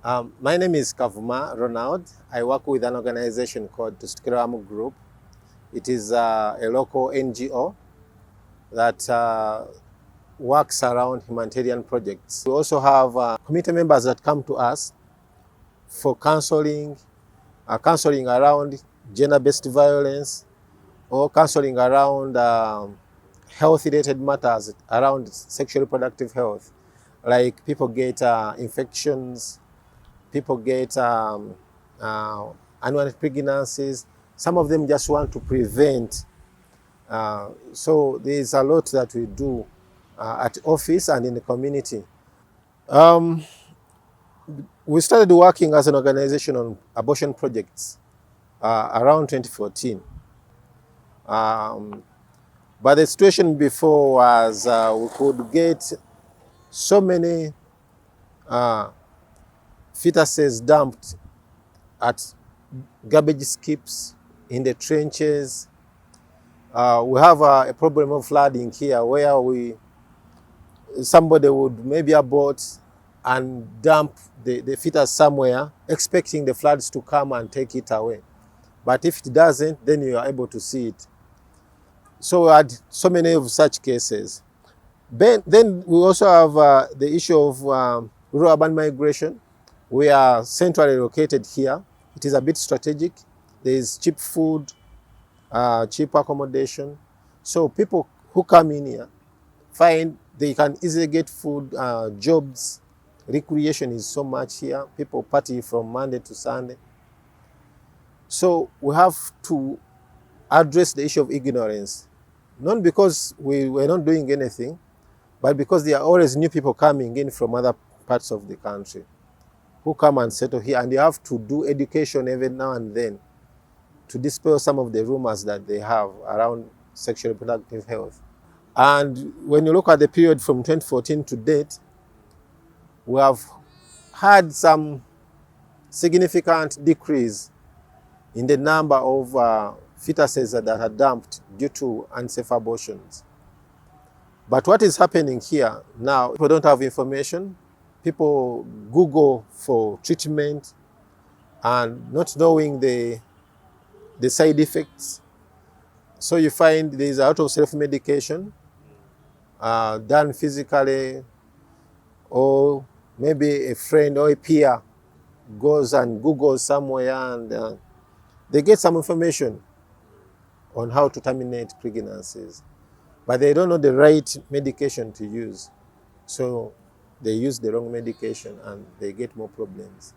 My name is Kavuma Ronald. I work with an organization called Tustukiramu Group. It is a local NGO that works around humanitarian projects. We also have community members that come to us for counseling around gender-based violence or counseling around health-related matters around sexual reproductive health. Like people get infections, people get uh, unwanted pregnancies. Some of them just want to prevent. So there's a lot that we do at office and in the community. Um, we started working as an organization on abortion projects around 2014. Um, but the situation before was we could get so many uh, fetuses dumped at garbage skips, in the trenches. We have a problem of flooding here where somebody would maybe abort and dump the fetus somewhere, expecting the floods to come and take it away. But if it doesn't, then you are able to see it. So we had so many of such cases. Then we also have the issue of rural-urban migration. We are centrally located here. It is a bit strategic. There is cheap food, cheap accommodation. So people who come in here find they can easily get food, jobs. Recreation is so much here. People party from Monday to Sunday. So we have to address the issue of ignorance, not because we were not doing anything, but because there are always new people coming in from other parts of the country who come and settle here, and you have to do education every now and then to dispel some of the rumors that they have around sexual reproductive health. And when you look at the period from 2014 to date, we have had some significant decrease in the number of fetuses that are dumped due to unsafe abortions. But what is happening here now, people don't have information. People Google for treatment and not knowing the side effects. So you find there is a lot of self-medication done physically, or maybe a friend or a peer goes and Googles somewhere and they get some information on how to terminate pregnancies, but they don't know the right medication to use. So they use the wrong medication and they get more problems.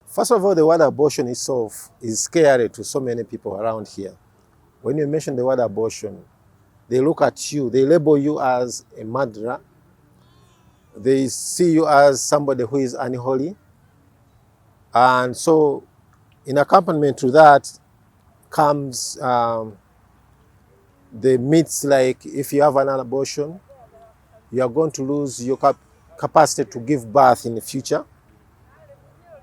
First of all, the word abortion itself is scary to so many people around here. When you mention the word abortion, they look at you, they label you as a murderer, they see you as somebody who is unholy. And so, in accompaniment to that comes the myths like if you have an abortion, you are going to lose your capacity to give birth in the future,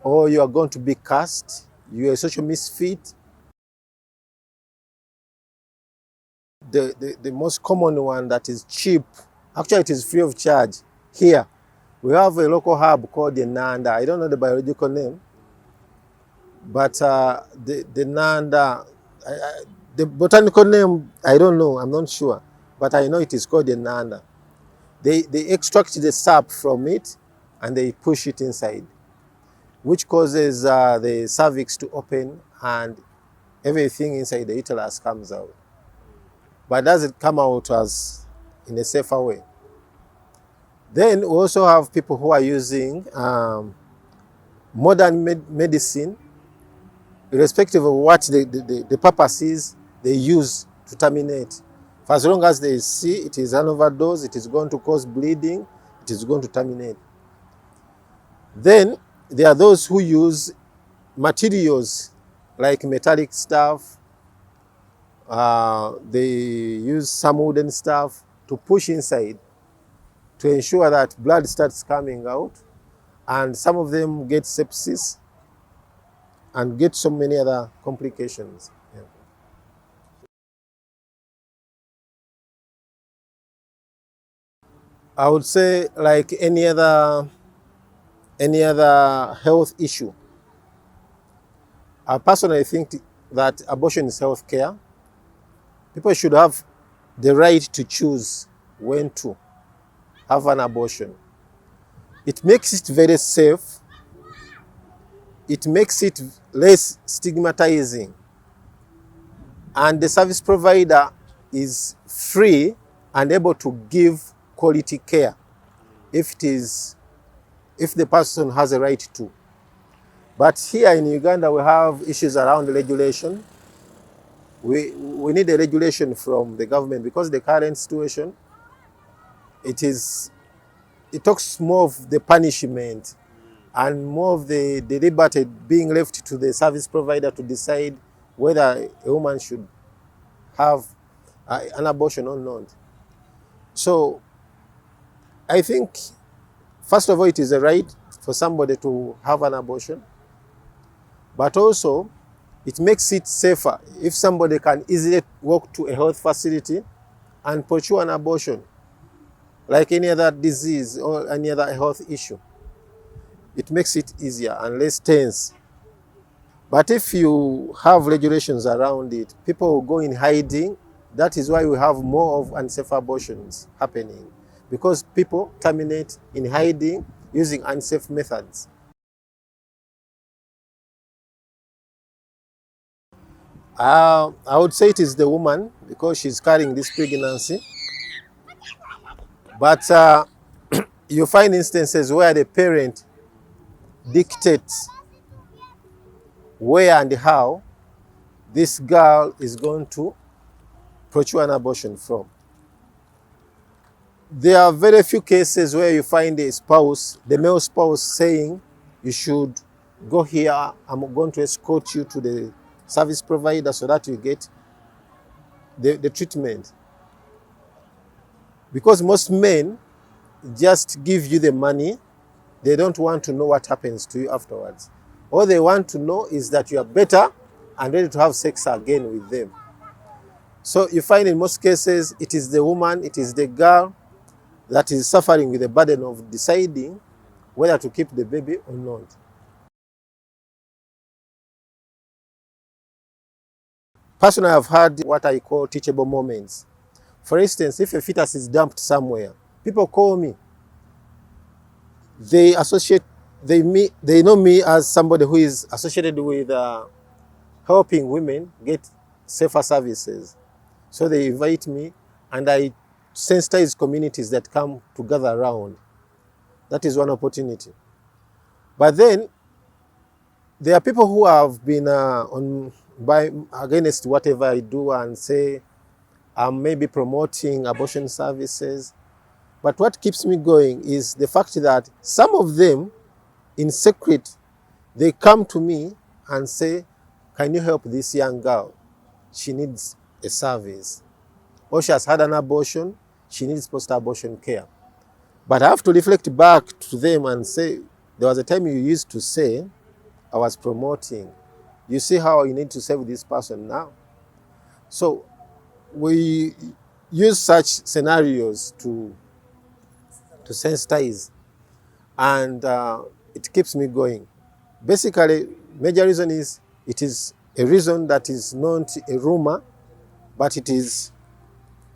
or you are going to be cursed, you are a social misfit. The most common one that is cheap, actually it is free of charge here. We have a local herb called the Nanda. I don't know the biological name, but the Nanda, the botanical name, I don't know, I'm not sure, but I know it is called the Nanda. They extract the sap from it and they push it inside, which causes the cervix to open and everything inside the uterus comes out. But does it come out as in a safer way? Then we also have people who are using modern medicine, irrespective of what the purpose is, they use to terminate. For as long as they see it is an overdose, it is going to cause bleeding, it is going to terminate. Then there are those who use materials like metallic stuff, they use some wooden stuff to push inside to ensure that blood starts coming out, and some of them get sepsis and get so many other complications. Yeah. I would say like any other health issue. I personally think that abortion is health care. People should have the right to choose when to have an abortion. It makes it very safe. It makes it less stigmatizing. And the service provider is free and able to give quality care if the person has a right to. But here in Uganda, we have issues around regulation. We need a regulation from the government because the current situation, it talks more of the punishment and more of the liberty being left to the service provider to decide whether a woman should have an abortion or not. So I think, first of all, it is a right for somebody to have an abortion, but also it makes it safer if somebody can easily walk to a health facility and pursue an abortion, like any other disease or any other health issue. It makes it easier and less tense. But if you have regulations around it, people will go in hiding. That is why we have more of unsafe abortions happening, because people terminate in hiding using unsafe methods. I would say it is the woman because she's carrying this pregnancy. But you find instances where the parent dictates where and how this girl is going to procure an abortion from. There are very few cases where you find the male spouse saying, you should go here, I'm going to escort you to the service provider so that you get the treatment. Because most men just give you the money, they don't want to know what happens to you afterwards. All they want to know is that you are better and ready to have sex again with them. So you find in most cases, it is the woman, it is the girl that is suffering with the burden of deciding whether to keep the baby or not. Personally, I've had what I call teachable moments. For instance, if a fetus is dumped somewhere, people call me. They know me as somebody who is associated with helping women get safer services. So they invite me and I sensitize communities that come to gather around. That is one opportunity. But then there are people who have been against whatever I do and say I'm maybe promoting abortion services. But what keeps me going is the fact that some of them, in secret, they come to me and say, can you help this young girl? She needs a service. Or she has had an abortion, she needs post-abortion care. But I have to reflect back to them and say, there was a time you used to say, I was promoting. You see how you need to save this person now? So we use such scenarios to sensitize, and it keeps me going. Basically, major reason is it is a reason that is not a rumor, but it is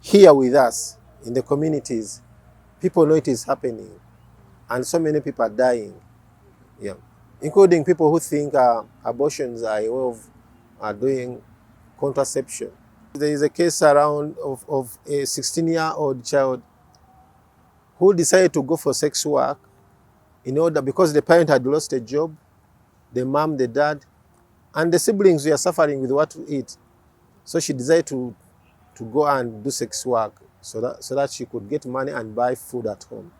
here with us in the communities. People know it is happening, and so many people are dying, yeah, including people who think abortions are a way of doing contraception. There is a case around of a 16-year-old child who decided to go for sex work because the parent had lost a job, the mom, the dad, and the siblings were suffering with what to eat. So she decided to go and do sex work so that she could get money and buy food at home.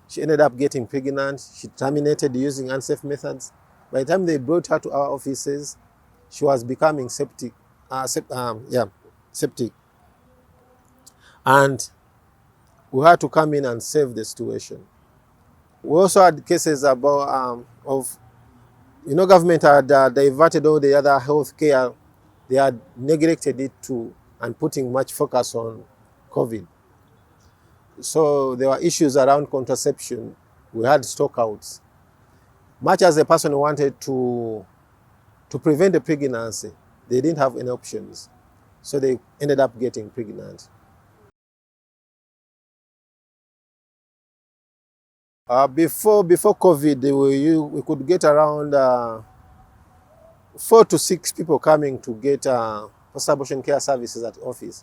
She ended up getting pregnant. She terminated using unsafe methods. By the time they brought her to our offices, she was becoming septic. Septic. And we had to come in and save the situation. We also had cases about government had diverted all the other health care. They had neglected it too and putting much focus on COVID. So there were issues around contraception. We had stockouts. Much as the person wanted to prevent the pregnancy, they didn't have any options. So they ended up getting pregnant. Before COVID, we could get around 4 to 6 people coming to get post-abortion care services at office.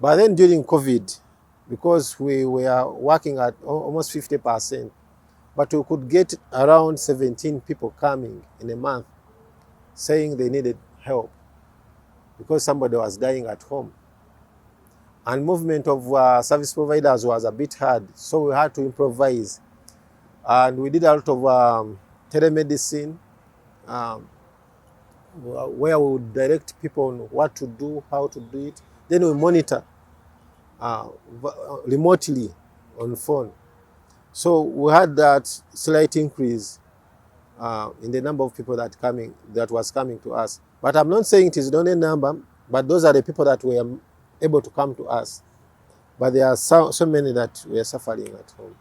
But then during COVID, because we were working at almost 50%, but we could get around 17 people coming in a month saying they needed help because somebody was dying at home. And movement of service providers was a bit hard, so we had to improvise. And we did a lot of telemedicine, um, where we would direct people on what to do, how to do it. Then we monitor uh, remotely on phone. So we had that slight increase in the number of people that was coming to us. But I'm not saying it is the only number, but those are the people that were able to come to us. But there are so many that were suffering at home.